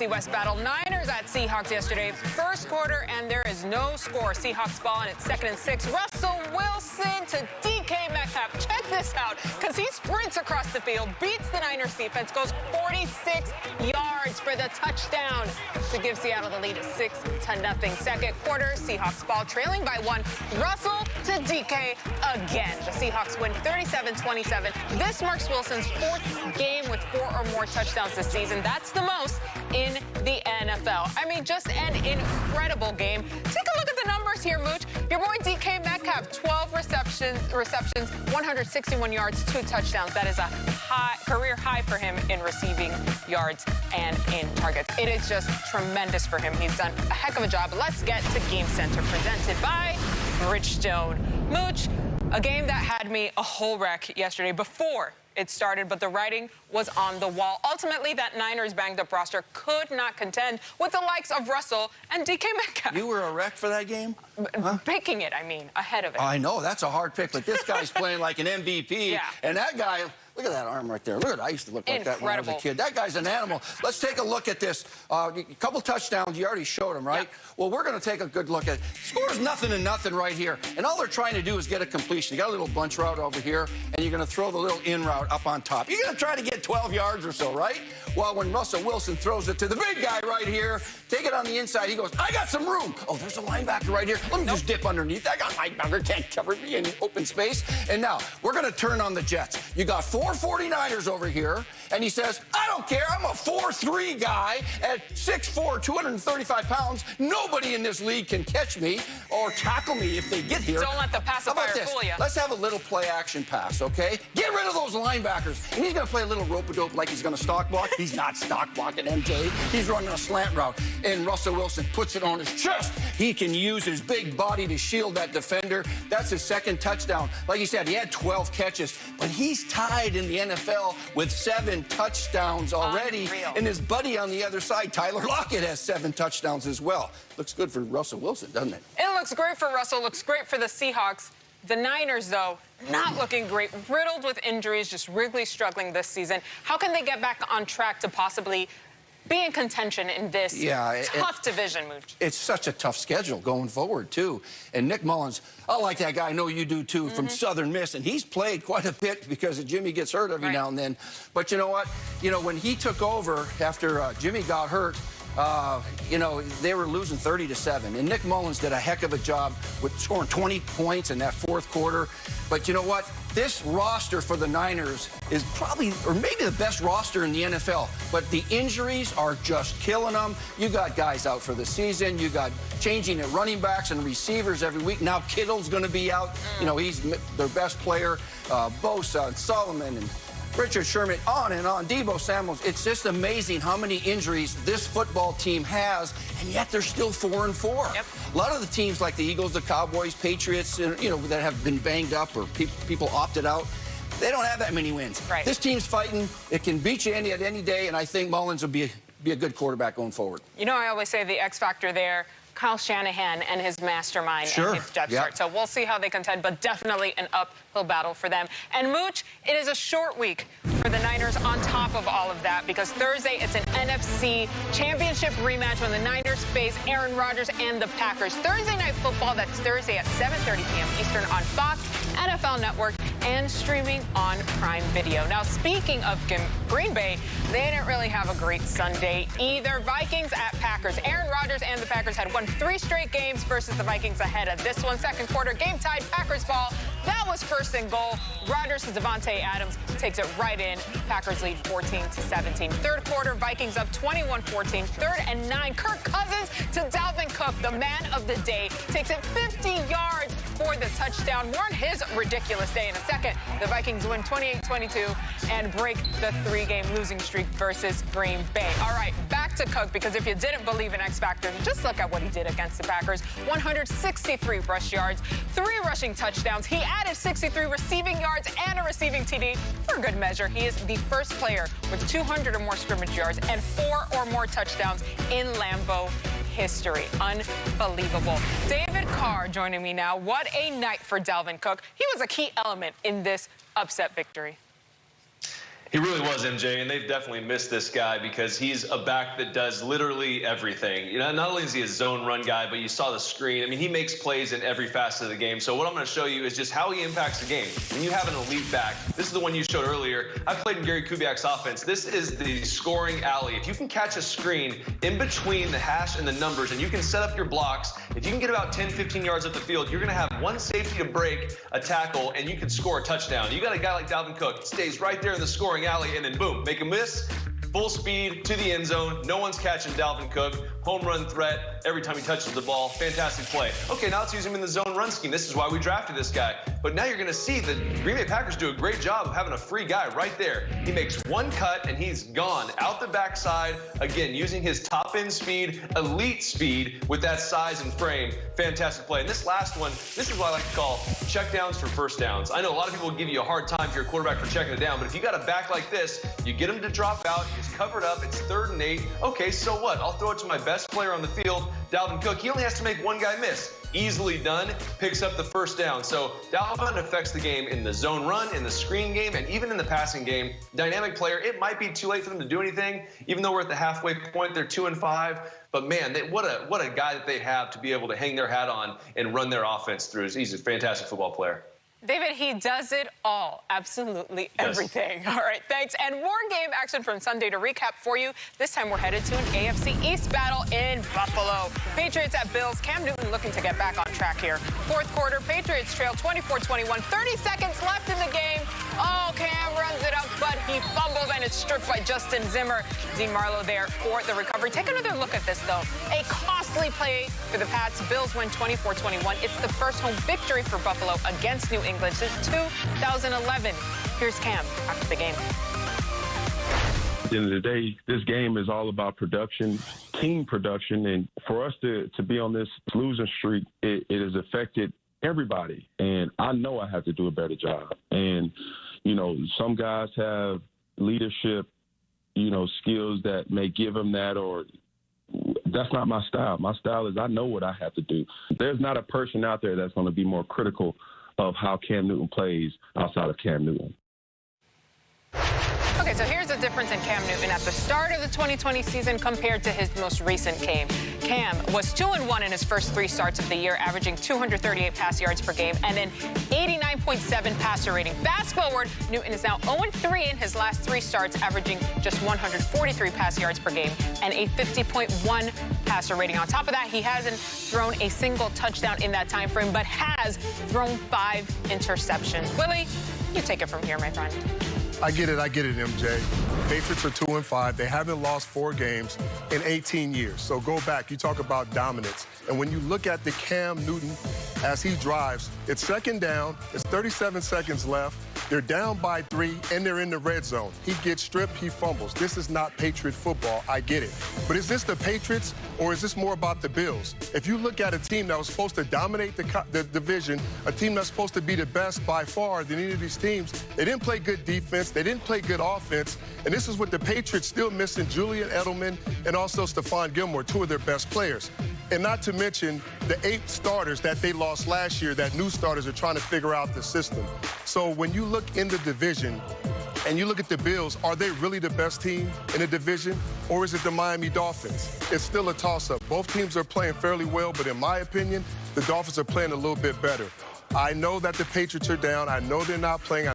The West battle. Niners at Seahawks yesterday. First quarter, and there is no score. Seahawks ball, and it's 2nd and 6. Russell Wilson to DK Metcalf. Check this out, because he sprints across the field, beats the Niners defense, goes 46 yards for the touchdown to give Seattle the lead at 6-0. Second quarter, Seahawks ball trailing by 1. Russell to DK again. The Seahawks win 37-27. This marks Wilson's 4th game with 4 or more touchdowns this season. That's the most in the NFL. I mean, just an incredible game. Take a look at the numbers here, Mooch. Your boy DK Metcalf, 12 receptions, 161 yards, 2 touchdowns. That is a career high for him in receiving yards and in targets. It is just tremendous for him. He's done a heck of a job. Let's get to Game Center, presented by Bridgestone. Mooch, a game that had me a whole wreck yesterday before it started, but the writing was on the wall. Ultimately, that Niners banged-up roster could not contend with the likes of Russell and DK Metcalf. You were a wreck for that game? Huh? Picking it, I mean, ahead of it. I know, that's a hard pick, but this guy's playing like an MVP. Yeah. And that guy, look at that arm right there. Look at it. I used to look like that when I was a kid. That guy's an animal. Let's take a look at this. A couple touchdowns. You already showed him, right? Yeah. Well, we're going to take a good look at it. Scores 0-0 right here. And all they're trying to do is get a completion. You got a little bunch route over here, and you're going to throw the little in route up on top. You're going to try to get 12 yards or so, right? Well, when Russell Wilson throws it to the big guy right here, take it on the inside, he goes, I got some room. Oh, there's a linebacker right here. Let me just dip underneath. I got linebacker, can't cover me in open space. And now, we're going to turn on the Jets. You got 4 49ers over here, and he says, I don't care. I'm a 4'3" guy at 6'4", 235 pounds. Nobody in this league can catch me or tackle me if they get here. Don't let the pacifier fool you. Let's have a little play-action pass, okay? Get rid of those linebackers. And he's going to play a little rope-a-dope like he's going to stock block. He's not stock blocking, MJ. He's running a slant route. And Russell Wilson puts it on his chest. He can use his big body to shield that defender. That's his 2nd touchdown. Like you said, he had 12 catches, but he's tied in the NFL with 7 touchdowns already. Unreal. And his buddy on the other side, Tyler Lockett, has 7 touchdowns as well. Looks good for Russell Wilson, doesn't it? It looks great for Russell. Looks great for the Seahawks. The Niners, though, not looking great. Riddled with injuries, just really struggling this season. How can they get back on track to possibly be in contention in this tough division, Mooch? It's such a tough schedule going forward, too. And Nick Mullins, I like that guy. I know you do, too, from Southern Miss. And he's played quite a bit because Jimmy gets hurt every now and then. But you know what? You know, when he took over after Jimmy got hurt, you know, they were losing 30-7. And Nick Mullins did a heck of a job with scoring 20 points in that 4th quarter. But you know what? This roster for the Niners is probably, or maybe the best roster in the NFL. But the injuries are just killing them. You got guys out for the season. You got changing at running backs and receivers every week. Now Kittle's going to be out. You know, he's their best player. Bosa and Solomon and Richard Sherman, on and on. Deebo Samuels. It's just amazing how many injuries this football team has, and yet they're still 4-4. Yep. A lot of the teams like the Eagles, the Cowboys, Patriots, you know, that have been banged up or people opted out, they don't have that many wins. Right. This team's fighting. It can beat you at any day, and I think Mullins will be a good quarterback going forward. You know, I always say the X factor there, Kyle Shanahan and his mastermind and his depth chart. So we'll see how they contend, but definitely an uphill battle for them. And Mooch, it is a short week for the Niners on top of all of that, because Thursday it's an NFC Championship rematch when the Niners face Aaron Rodgers and the Packers. Thursday Night Football, that's Thursday at 7:30 p.m. Eastern on Fox, NFL Network, and streaming on Prime Video. Now, speaking of Green Bay, they didn't really have a great Sunday either. Vikings at Packers. Aaron Rodgers and the Packers had won 3 straight games versus the Vikings ahead of this one. 2nd quarter, game tied, Packers ball. That was 1st and goal. Rodgers to Devontae Adams takes it right in. Packers lead 14-17. 3rd quarter, Vikings up 21-14. 3rd and 9. Kirk Cousins to Dalvin Cook, the man of the day, takes it 50 yards for the touchdown. More on his ridiculous day in a second. The Vikings win 28-22 and break the 3-game losing streak versus Green Bay. All right, back to Cook, because if you didn't believe in X Factor, just look at what he did against the Packers. 163 rush yards, 3 rushing touchdowns. He added 63 receiving yards and a receiving TD. For good measure, he is the first player with 200 or more scrimmage yards and 4 or more touchdowns in Lambeau history. Unbelievable. David Carr joining me now. What a night for Dalvin Cook. He was a key element in this upset victory. He really was, MJ, and they've definitely missed this guy because he's a back that does literally everything. You know, not only is he a zone run guy, but you saw the screen. I mean, he makes plays in every facet of the game. So what I'm going to show you is just how he impacts the game. When you have an elite back, this is the one you showed earlier. I played in Gary Kubiak's offense. This is the scoring alley. If you can catch a screen in between the hash and the numbers, and you can set up your blocks, if you can get about 10, 15 yards up the field, you're going to have one safety to break a tackle, and you can score a touchdown. You got a guy like Dalvin Cook, stays right there in the scoring alley, and then boom, make a miss, full speed to the end zone. No one's catching Dalvin Cook. Home run threat every time he touches the ball. Fantastic play. Okay, now let's use him in the zone run scheme. This is why we drafted this guy. But now you're going to see the Green Bay Packers do a great job of having a free guy right there. He makes one cut, and he's gone out the backside. Again, using his top-end speed, elite speed with that size and frame. Fantastic play. And this last one, this is what I like to call checkdowns for first downs. I know a lot of people will give you a hard time if you're a quarterback for checking it down, but if you got a back like this, you get him to drop out, he's covered up, it's 3rd and 8. Okay, so what? I'll throw it to my best player on the field, Dalvin Cook. He only has to make one guy miss. Easily done, picks up the first down. So Dalvin affects the game in the zone run, in the screen game, and even in the passing game. Dynamic player. It might be too late for them to do anything, even though we're at the halfway point. They're 2-5. But man, what a guy that they have to be able to hang their hat on and run their offense through. He's a fantastic football player. David, he does it all. Absolutely everything. Yes. All right, thanks. And more game action from Sunday to recap for you. This time we're headed to an AFC East battle in Buffalo. Patriots at Bills. Cam Newton looking to get back on track here. 4th quarter, Patriots trail 24-21. 30 seconds left in the game. Oh, Cam runs it up, but he fumbles, and it's stripped by Justin Zimmer. Dean Marlowe there for the recovery. Take another look at this, though. A costly play for the Pats. Bills win 24-21. It's the first home victory for Buffalo against New England since 2011. Here's Cam after the game. At the end of the day, this game is all about production, team production, and for us to be on this losing streak, it has affected everybody, and I know I have to do a better job. And, you know, some guys have leadership, you know, skills that may give them that, or that's not my style. My style is I know what I have to do. There's not a person out there that's going to be more critical of how Cam Newton plays outside of Cam Newton. Okay, so here's the difference in Cam Newton at the start of the 2020 season compared to his most recent game. Cam was 2-1 in his first 3 starts of the year, averaging 238 pass yards per game and an 89.7 passer rating. Fast forward, Newton is now 0-3 in his last 3 starts, averaging just 143 pass yards per game and a 50.1 passer rating. On top of that, he hasn't thrown a single touchdown in that time frame, but has thrown 5 interceptions. Willie, you take it from here, my friend. I get it, MJ. Patriots are 2-5. They haven't lost 4 games in 18 years. So go back. You talk about dominance. And when you look at the Cam Newton as he drives, it's 2nd down. It's 37 seconds left. They're down by 3, and they're in the red zone. He gets stripped. He fumbles. This is not Patriot football. I get it. But is this the Patriots, or is this more about the Bills? If you look at a team that was supposed to dominate the division, a team that's supposed to be the best by far than any of these teams, they didn't play good defense. They didn't play good offense. And this is what the Patriots still missing: Julian Edelman and also Stephon Gilmore, 2 of their best players. And not to mention the 8 starters that they lost last year, that new starters are trying to figure out the system. So when you look in the division and you look at the Bills, are they really the best team in the division, or is it the Miami Dolphins? It's still a toss-up. Both teams are playing fairly well, but in my opinion, the Dolphins are playing a little bit better. I know that the Patriots are down. I know they're not playing.